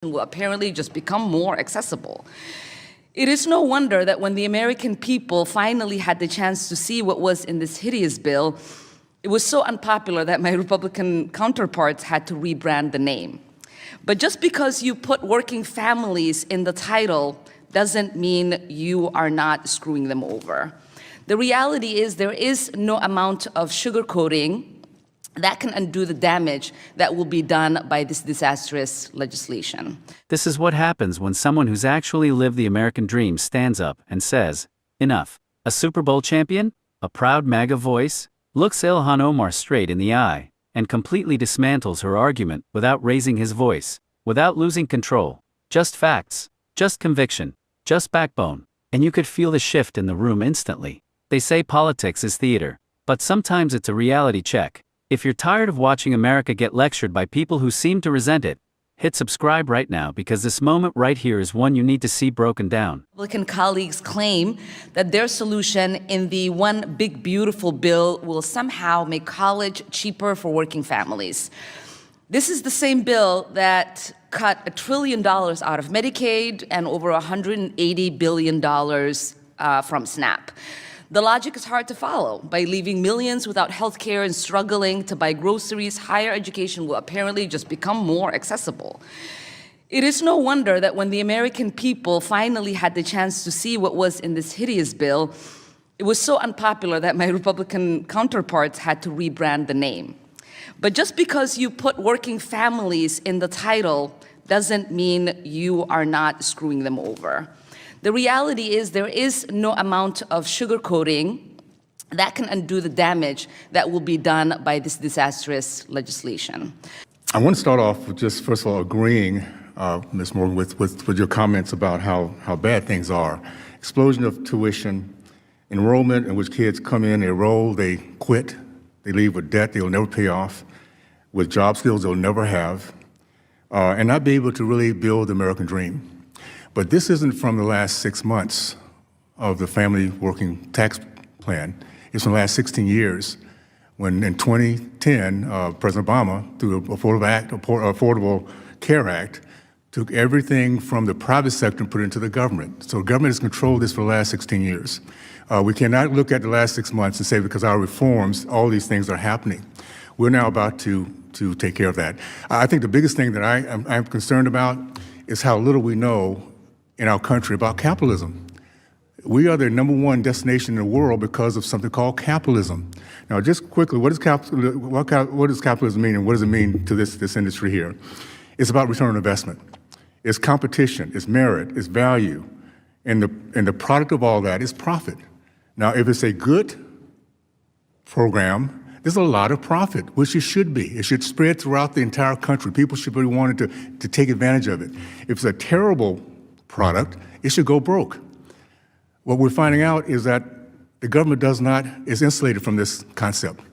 will apparently just become more accessible. It is no wonder that when the American people finally had the chance to see what was in this hideous bill, it was so unpopular that my Republican counterparts had to rebrand the name. But just because you put working families in the title doesn't mean you are not screwing them over. The reality is there is no amount of sugarcoating that can undo the damage that will be done by this disastrous legislation. This is what happens when someone who's actually lived the American dream stands up and says, enough. A Super Bowl champion, a proud MAGA voice, looks Ilhan Omar straight in the eye and completely dismantles her argument without raising his voice, without losing control. Just facts, just conviction, just backbone. And you could feel the shift in the room instantly. They say politics is theater, but sometimes it's a reality check. If you're tired of watching America get lectured by people who seem to resent it, hit subscribe right now because this moment right here is one you need to see broken down. Republican colleagues claim that their solution in the One Big Beautiful Bill will somehow make college cheaper for working families. This is the same bill that cut $1 trillion out of Medicaid and over $180 billion from SNAP. The logic is hard to follow. By leaving millions without health care and struggling to buy groceries, higher education will apparently just become more accessible. It is no wonder that when the American people finally had the chance to see what was in this hideous bill, it was so unpopular that my Republican counterparts had to rebrand the name. But just because you put working families in the title doesn't mean you are not screwing them over. The reality is there is no amount of sugarcoating that can undo the damage that will be done by this disastrous legislation. I want to start off with just, first of all, agreeing, Ms. Morgan, with your comments about how bad things are. Explosion of tuition, enrollment in which kids come in, they enroll, they quit, they leave with debt they'll never pay off, with job skills they'll never have, and not be able to really build the American dream. But this isn't from the last 6 months of the family working tax plan. It's from the last 16 years when in 2010, President Obama, through the Affordable Care Act, took everything from the private sector and put it into the government. So government has controlled this for the last 16 years. We cannot look at the last 6 months and say because our reforms, all these things are happening. We're now about to take care of that. I think the biggest thing that I'm concerned about is how little we know in our country about capitalism. We are the #1 destination in the world because of something called capitalism. Now, just quickly, what does capitalism mean and what does it mean to this industry here? It's about return on investment. It's competition, it's merit, it's value. And the product of all that is profit. Now, if it's a good program, there's a lot of profit, which it should be. It should spread throughout the entire country. People should be wanting to take advantage of it. If it's a terrible product, it should go broke. What we're finding out is that the government is insulated from this concept.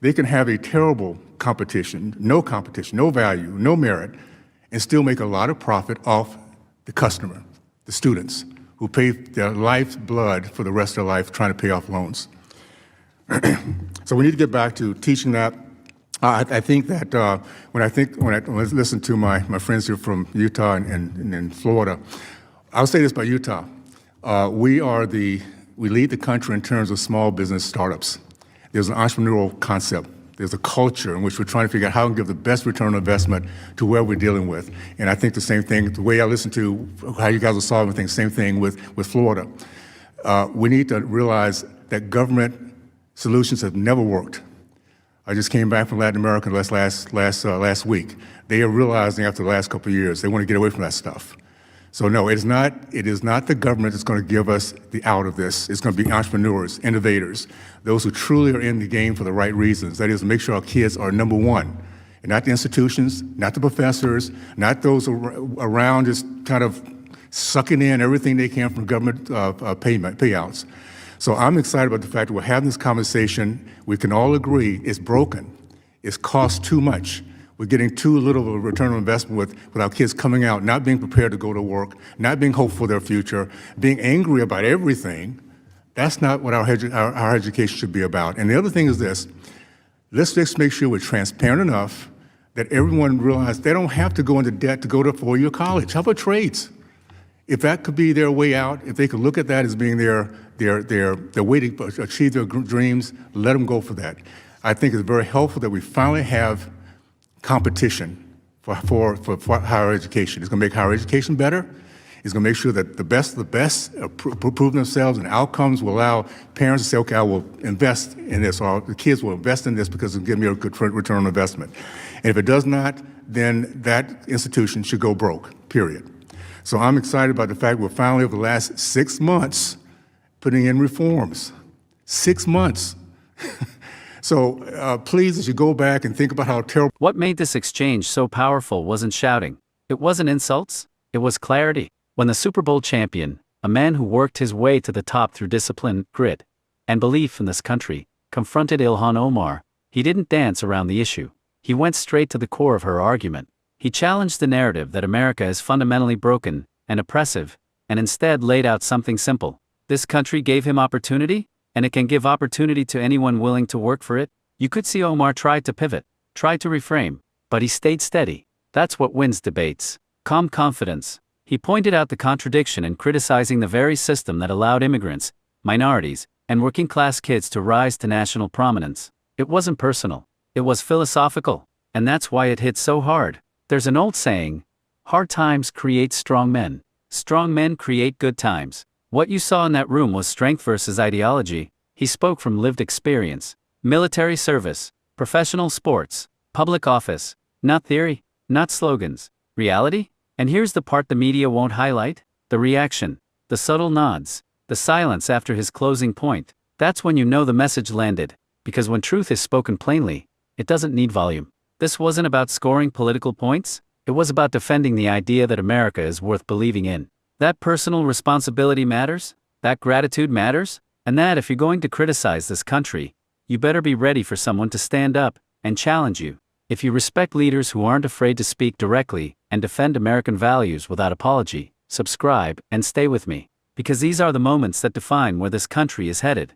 They can have a terrible competition, no value, no merit, and still make a lot of profit off the customer, the students, who pay their life's blood for the rest of their life trying to pay off loans. So we need to get back to teaching that. I think that when I listen to my friends here from Utah and Florida, I'll say this about Utah. We lead the country in terms of small business startups. There's an entrepreneurial concept. There's a culture in which we're trying to figure out how to give the best return on investment to where we're dealing with. And I think the same thing, the way I listen to how you guys are solving things, same thing with Florida. We need to realize that government solutions have never worked. I just came back from Latin America last week. They are realizing after the last couple of years, they want to get away from that stuff. So no, it is not the government that's going to give us the out of this. It's going to be entrepreneurs, innovators, those who truly are in the game for the right reasons. That is, make sure our kids are #1, and not the institutions, not the professors, not those around just kind of sucking in everything they can from government payouts. So I'm excited about the fact that we're having this conversation. We can all agree it's broken. It's cost too much. We're getting too little of a return on investment with our kids coming out, not being prepared to go to work, not being hopeful for their future, being angry about everything. That's not what our education should be about. And the other thing is this: let's just make sure we're transparent enough that everyone realized they don't have to go into debt to go to a four-year college. How about trades? If that could be their way out, if they could look at that as being their way to achieve their dreams, let them go for that. I think it's very helpful that we finally have competition for higher education. It's going to make higher education better. It's going to make sure that the best prove themselves, and outcomes will allow parents to say, okay, I will invest in this, or the kids will invest in this because it'll give me a good return on investment. And if it does not, then that institution should go broke, period. So I'm excited about the fact we're finally, over the last 6 months, putting in reforms. 6 months. So please, as you go back and think about how terrible. What made this exchange so powerful wasn't shouting. It wasn't insults. It was clarity. When the Super Bowl champion, a man who worked his way to the top through discipline, grit, and belief in this country, confronted Ilhan Omar, he didn't dance around the issue. He went straight to the core of her argument. He challenged the narrative that America is fundamentally broken and oppressive, and instead laid out something simple. This country gave him opportunity, and it can give opportunity to anyone willing to work for it. You could see Omar tried to pivot, tried to reframe, but he stayed steady. That's what wins debates. Calm confidence. He pointed out the contradiction in criticizing the very system that allowed immigrants, minorities, and working-class kids to rise to national prominence. It wasn't personal. It was philosophical, and that's why it hit so hard. There's an old saying, hard times create strong men. Strong men create good times. What you saw in that room was strength versus ideology. He spoke from lived experience. Military service, professional sports, public office. Not theory, not slogans. Reality? And here's the part the media won't highlight. The reaction. The subtle nods. The silence after his closing point. That's when you know the message landed. Because when truth is spoken plainly, it doesn't need volume. This wasn't about scoring political points. It was about defending the idea that America is worth believing in. That personal responsibility matters, that gratitude matters, and that if you're going to criticize this country, you better be ready for someone to stand up and challenge you. If you respect leaders who aren't afraid to speak directly and defend American values without apology, subscribe and stay with me, because these are the moments that define where this country is headed.